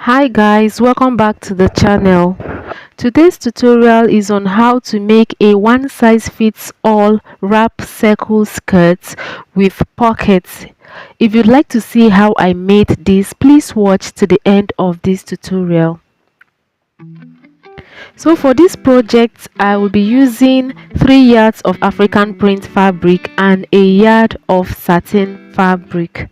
Hi guys, welcome back to the channel. Today's tutorial is on how to make a one size fits all wrap circle skirt with pockets. If you'd like to see how I made this, please watch to the end of this tutorial. So for this project, I will be using 3 yards of African print fabric and a yard of satin fabric.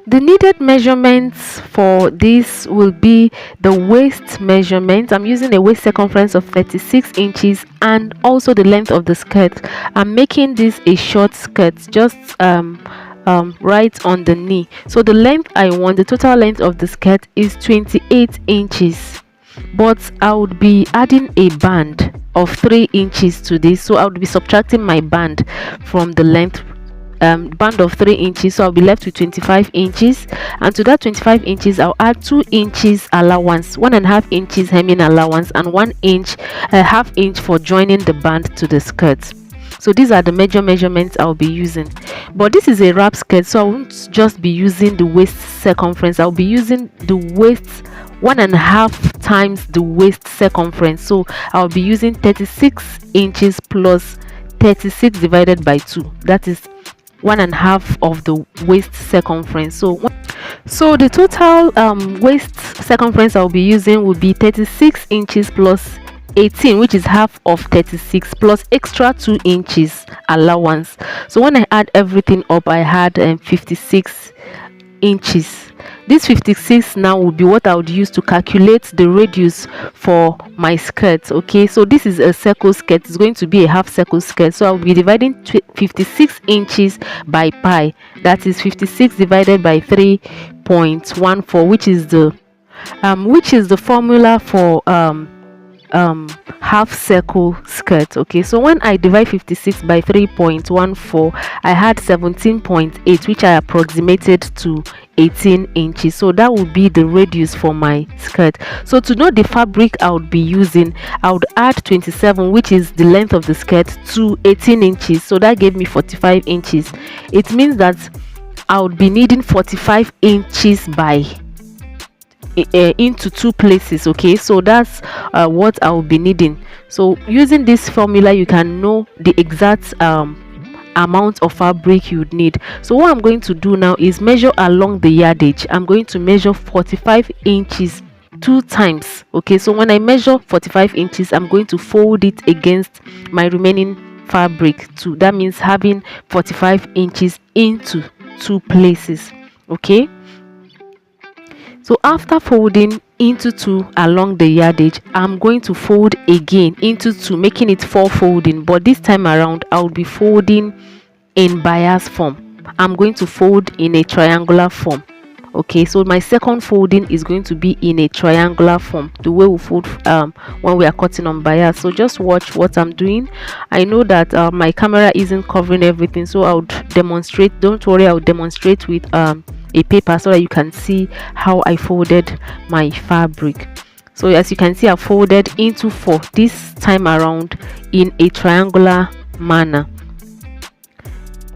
The needed measurements for this will be the waist measurement. I'm using a waist circumference of 36 inches and also the length of the skirt. I'm making this a short skirt, just right on the knee. So the length I want, the total length of the skirt is 28 inches, but I would be adding a band of 3 inches to this, so I would be subtracting my band from the length band of 3 inches, so I'll be left with 25 inches, and to that 25 inches I'll add 2 inches allowance, 1.5 inches hemming allowance, and 1 inch half inch for joining the band to the skirt. So these are the major measurements I'll be using, but this is a wrap skirt, so I won't just be using the waist circumference. I'll be using the waist 1.5 times the waist circumference, so I'll be using 36 inches plus 36 divided by 2, that is 1.5 of the waist circumference. So the total waist circumference I'll be using will be 36 inches plus 18, which is half of 36, plus extra 2 inches allowance. So when I add everything up, I had 56 inches. This 56 now will be what I would use to calculate the radius for my skirt. Okay, so this is a circle skirt, it's going to be a half circle skirt, so I'll be dividing 56 inches by pi, that is 56 divided by 3.14, which is the formula for half circle skirt. Okay, so when I divide 56 by 3.14, I had 17.8, which I approximated to 18 inches. So that would be the radius for my skirt. So to know the fabric I would be using, I would add 27, which is the length of the skirt, to 18 inches, so that gave me 45 inches. It means that I would be needing 45 inches by into 2 places. Okay, so that's what I will be needing. So using this formula, you can know the exact amount of fabric you would need. So what I'm going to do now is measure along the yardage. I'm going to measure 45 inches 2 times. Okay, so when I measure 45 inches, I'm going to fold it against my remaining fabric too. That means having 45 inches into 2 places. Okay, so after folding into 2 along the yardage, I'm going to fold again into 2, making it 4 folding, but this time around I'll be folding in bias form. I'm going to fold in a triangular form. Okay, so my second folding is going to be in a triangular form, the way we fold when we are cutting on bias. So just watch what I'm doing. I know that my camera isn't covering everything, so I would demonstrate. Don't worry, I'll demonstrate with a paper so that you can see how I folded my fabric. So as you can see, I folded into 4 this time around in a triangular manner.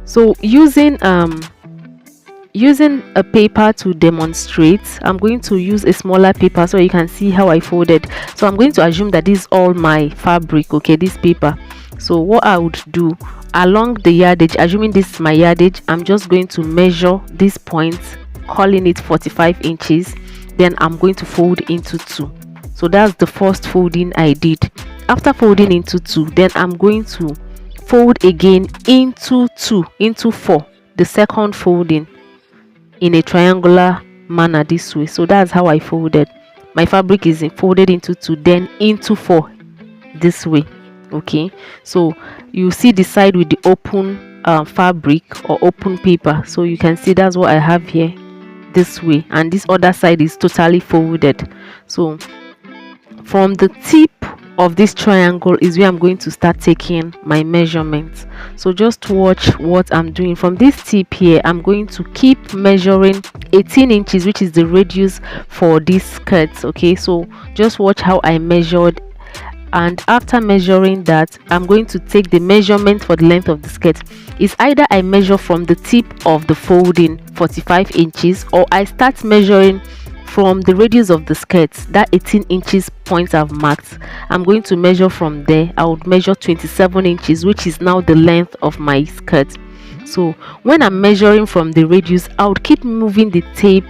So using a paper to demonstrate, I'm going to use a smaller paper so you can see how I folded. So I'm going to assume that this is all my fabric. Okay, this paper. So what I would do along the yardage, assuming this is my yardage, I'm just going to measure this point, calling it 45 inches. Then I'm going to fold into 2. So that's the first folding I did. After folding into 2, then I'm going to fold again into 2, into 4, the second folding in a triangular manner this way. So that's how I folded. My fabric is folded into 2, then into 4 this way. Okay, so you see the side with the open fabric or open paper, so you can see that's what I have here this way, and this other side is totally folded. So from the tip of this triangle is where I'm going to start taking my measurements. So just watch what I'm doing. From this tip here, I'm going to keep measuring 18 inches, which is the radius for this skirt. Okay, so just watch how I measured and after measuring that, I'm going to take the measurement for the length of the skirt. It's either I measure from the tip of the folding 45 inches, or I start measuring from the radius of the skirt, that 18 inches point I've marked. I'm going to measure from there. I would measure 27 inches, which is now the length of my skirt. So when I'm measuring from the radius, I would keep moving the tape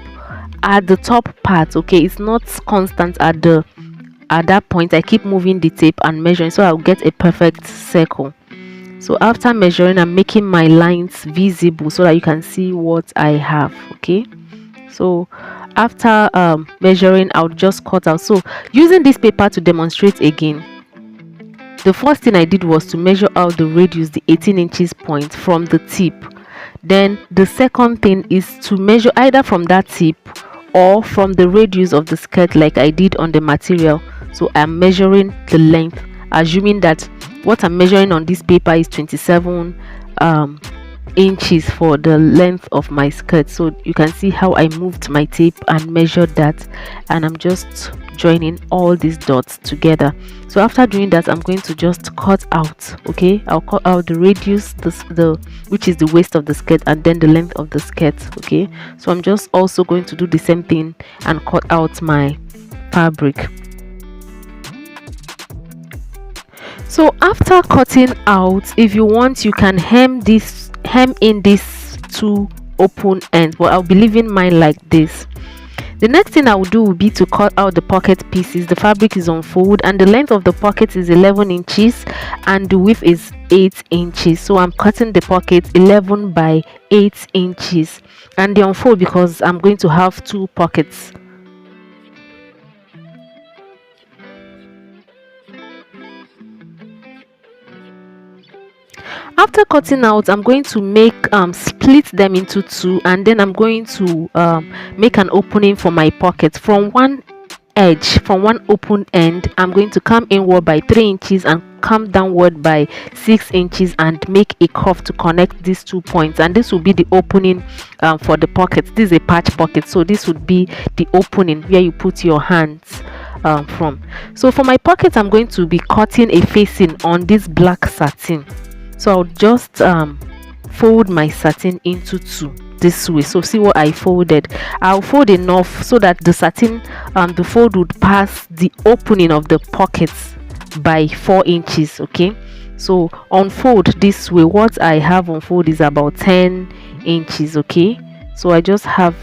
at the top part. Okay, it's not constant at that point. I keep moving the tape and measuring, so I'll get a perfect circle. So after measuring, I'm making my lines visible so that you can see what I have. Okay, so after measuring, I'll just cut out. So using this paper to demonstrate again, the first thing I did was to measure out the radius, the 18 inches point from the tip. Then the second thing is to measure either from that tip or from the radius of the skirt, like I did on the material. So I'm measuring the length, assuming that what I'm measuring on this paper is 27 inches for the length of my skirt. So you can see how I moved my tape and measured that, and I'm just joining all these dots together. So after doing that, I'm going to just cut out. Okay, I'll cut out the radius, which is the waist of the skirt, and then the length of the skirt. Okay, so I'm just also going to do the same thing and cut out my fabric. So after cutting out, if you want, you can hem in these two open ends, but I'll be leaving mine like this. The next thing I will do will be to cut out the pocket pieces. The fabric is on fold and the length of the pocket is 11 inches and the width is 8 inches. So I'm cutting the pocket 11 by 8 inches and the unfold because I'm going to have two pockets. After cutting out, I'm going to make split them into two, and then I'm going to make an opening for my pocket. From one edge, from one open end, I'm going to come inward by 3 inches and come downward by 6 inches and make a curve to connect these 2 points, and this will be the opening for the pocket. This is a patch pocket, so this would be the opening where you put your hands from. So for my pocket, I'm going to be cutting a facing on this black satin. So I'll just fold my satin into two this way. So see what I folded. I'll fold enough so that the satin the fold would pass the opening of the pockets by 4 inches. Okay, so unfold this way. What I have unfold is about 10 inches. Okay, so I just have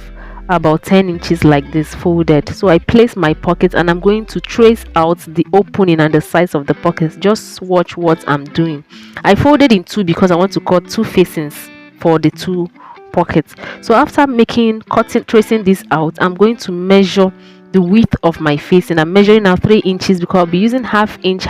about 10 inches like this folded. So I place my pocket and I'm going to trace out the opening and the size of the pockets. Just watch what I'm doing. I folded in two because I want to cut two facings for the two pockets. So after tracing this out, I'm going to measure the width of my facing. I'm measuring now 3 inches because I'll be using half inch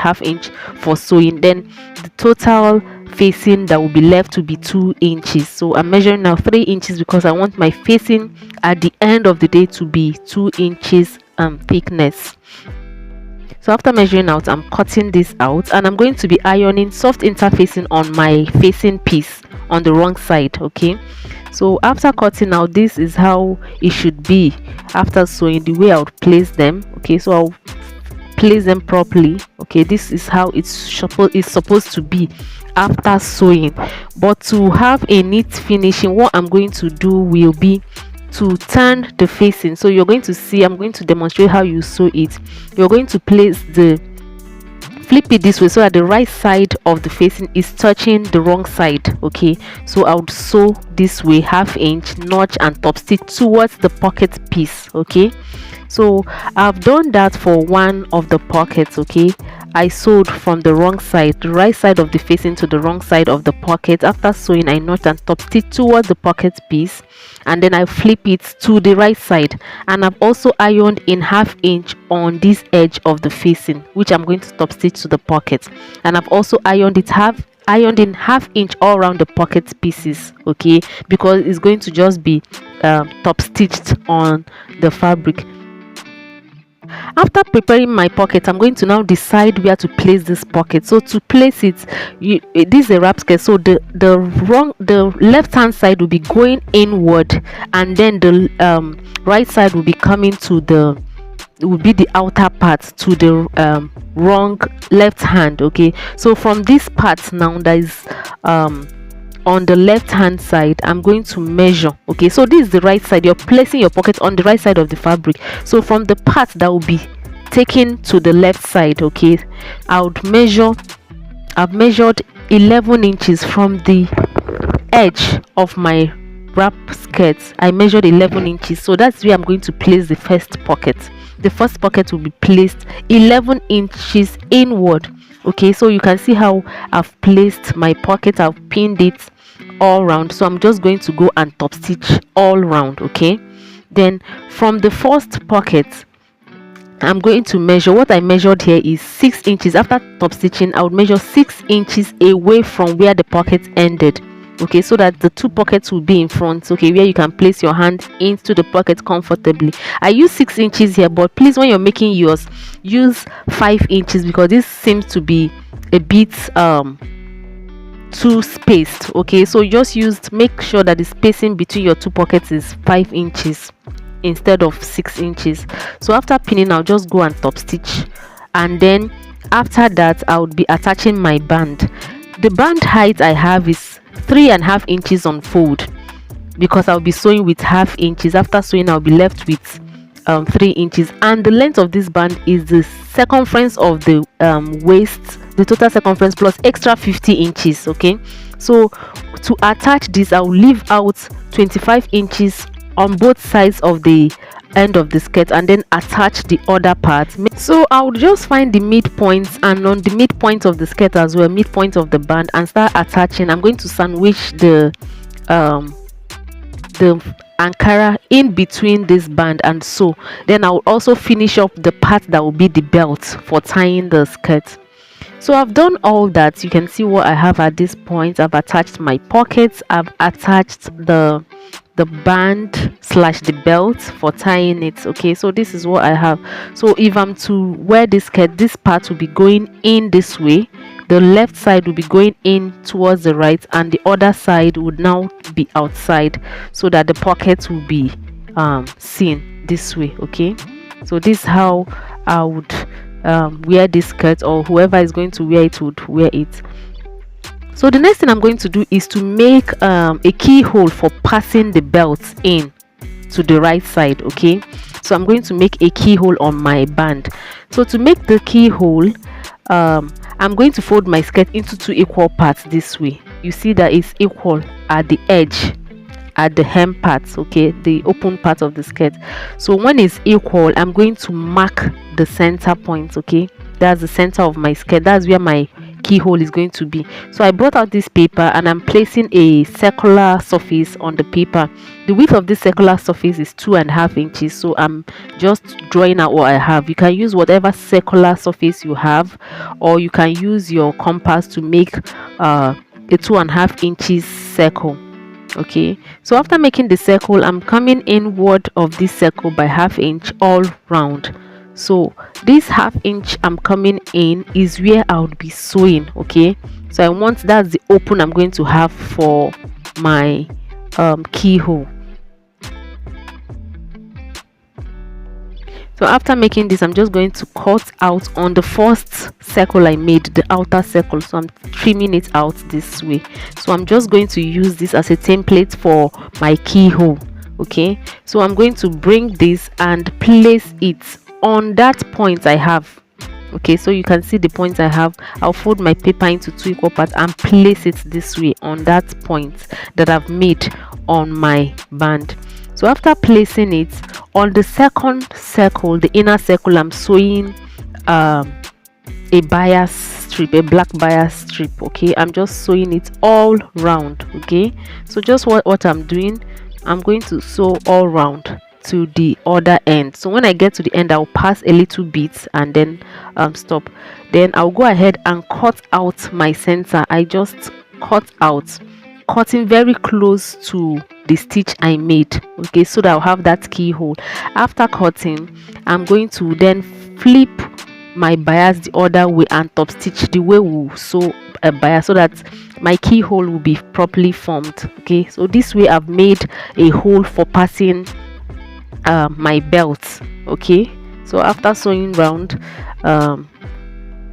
for sewing. Then the total facing that will be left to be 2 inches. So I'm measuring now 3 inches because I want my facing at the end of the day to be 2 inches thickness. So after measuring out, I'm cutting this out and I'm going to be ironing soft interfacing on my facing piece on the wrong side. Okay, so after cutting out, this is how it should be after sewing, the way I would place them. Okay, so I'll place them properly. Okay, this is how it's supposed to be after sewing. But to have a neat finishing, what I'm going to do will be to turn the facing. So you're going to see, I'm going to demonstrate how you sew it. You're going to flip it this way so that the right side of the facing is touching the wrong side. Okay, so I would sew this way, half inch, notch and top stitch towards the pocket piece. Okay, so I've done that for one of the pockets. Okay, I sewed from the wrong side, the right side of the facing to the wrong side of the pocket. After sewing, I notch and top stitch towards the pocket piece and then I flip it to the right side, and I've also ironed in half inch on this edge of the facing, which I'm going to top stitch to the pocket, and I've also ironed in half inch all around the pocket pieces. Okay, because it's going to just be top stitched on the fabric. After preparing my pocket, I'm going to now decide where to place this pocket. So to place it, this is a wrap skirt, so the left hand side will be going inward and then the right side will be coming to the will be the outer part to the wrong left hand. Okay, so from this part now that is on the left hand side, I'm going to measure. Okay, so this is the right side. You're placing your pocket on the right side of the fabric, so from the part that will be taken to the left side, okay, I've measured 11 inches from the edge of my wrap skirt. I measured 11 inches, so that's where I'm going to place the first pocket. The first pocket will be placed 11 inches inward. Okay, so you can see how I've placed my pocket. I've pinned it all round, so I'm just going to go and top stitch all round. Okay, then from the first pocket, I'm going to measure. What I measured here is 6 inches. After top stitching, I would measure 6 inches away from where the pocket ended. Okay, so that the two pockets will be in front. Okay, where you can place your hand into the pocket comfortably. I use 6 inches here, but please, when you're making yours, use 5 inches, because this seems to be a bit too spaced. Okay, so just make sure that the spacing between your two pockets is 5 inches instead of 6 inches. So after pinning, I'll just go and top stitch, and then after that I would be attaching my band. The band height I have is 3.5 inches on fold, because I'll be sewing with half inches. After sewing, I'll be left with 3 inches, and the length of this band is the circumference of the waist, the total circumference plus extra 50 inches. Okay, so to attach this, I'll leave out 25 inches on both sides of the end of the skirt, and then attach the other part. So I would just find the midpoints, and on the midpoint of the skirt as well, midpoint of the band, and start attaching. I'm going to sandwich the Ankara in between this band, and so then I will also finish up the part that will be the belt for tying the skirt. So I've done all that. You can see what I have at this point. I've attached my pockets, I've attached the band slash the belt for tying it. Okay, so this is what I have. So if I'm to wear this skirt, this part will be going in this way, the left side will be going in towards the right, and the other side would now be outside, so that the pockets will be seen this way. Okay, so this is how I would wear this skirt, or whoever is going to wear it would wear it. So the next thing I'm going to do is to make a keyhole for passing the belt in to the right side. Okay, so I'm going to make a keyhole on my band. So to make the keyhole, I'm going to fold my skirt into 2 equal parts this way. You see that it's equal at the edge, at the hem parts, okay, the open part of the skirt. So when it's equal, I'm going to mark the center point. Okay, that's the center of my skirt. That's where my keyhole is going to be. So I brought out this paper, and I'm placing a circular surface on the paper. The width of this circular surface is 2.5 inches, so I'm just drawing out what I have. You can use whatever circular surface you have, or you can use your compass to make a 2.5 inches circle. Okay, so after making the circle, I'm coming inward of this circle by 1/2 inch all round. So this 1/2 inch I'm coming in is where I would be sewing. Okay, so I want, that's the open I'm going to have for my keyhole. So after making this, I'm just going to cut out on the first circle I made, the outer circle. So I'm trimming it out this way. So I'm just going to use this as a template for my keyhole. Okay, so I'm going to bring this and place it on that point I have. Okay, so you can see the points I have. I'll fold my paper into 2 equal parts and place it this way on that point that I've made on my band. So after placing it on the second circle, the inner circle, I'm sewing a bias strip, a black bias strip. Okay, I'm just sewing it all round. Okay, so just what I'm doing, I'm going to sew all round to the other end. So when I get to the end, I'll pass a little bit and then stop. Then I'll go ahead and cut out my center. I just cut out, cutting very close to the stitch I made. Okay, so that I'll have that keyhole. After cutting, I'm going to then flip my bias the other way and top stitch the way we'll sew a bias, so that my keyhole will be properly formed. Okay, so this way I've made a hole for passing my belt. Okay, So after sewing round,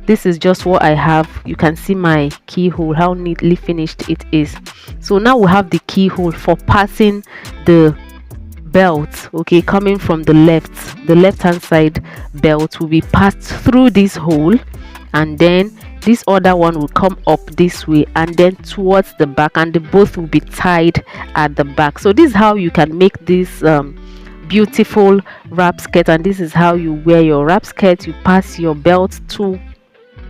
this is just what I have. You can see my keyhole, how neatly finished it is. So now we have the keyhole for passing the belt. Okay, coming from the left hand side, belt will be passed through this hole, and then this other one will come up this way and then towards the back, and they both will be tied at the back. So this is how you can make this beautiful wrap skirt, and this is how you wear your wrap skirt. You pass your belt to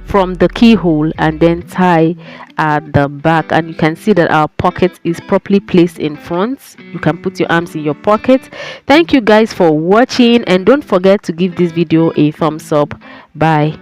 from the keyhole and then tie at the back, and you can see that our pocket is properly placed in front. You can put your arms in your pocket. Thank you guys for watching, and don't forget to give this video a thumbs up. Bye.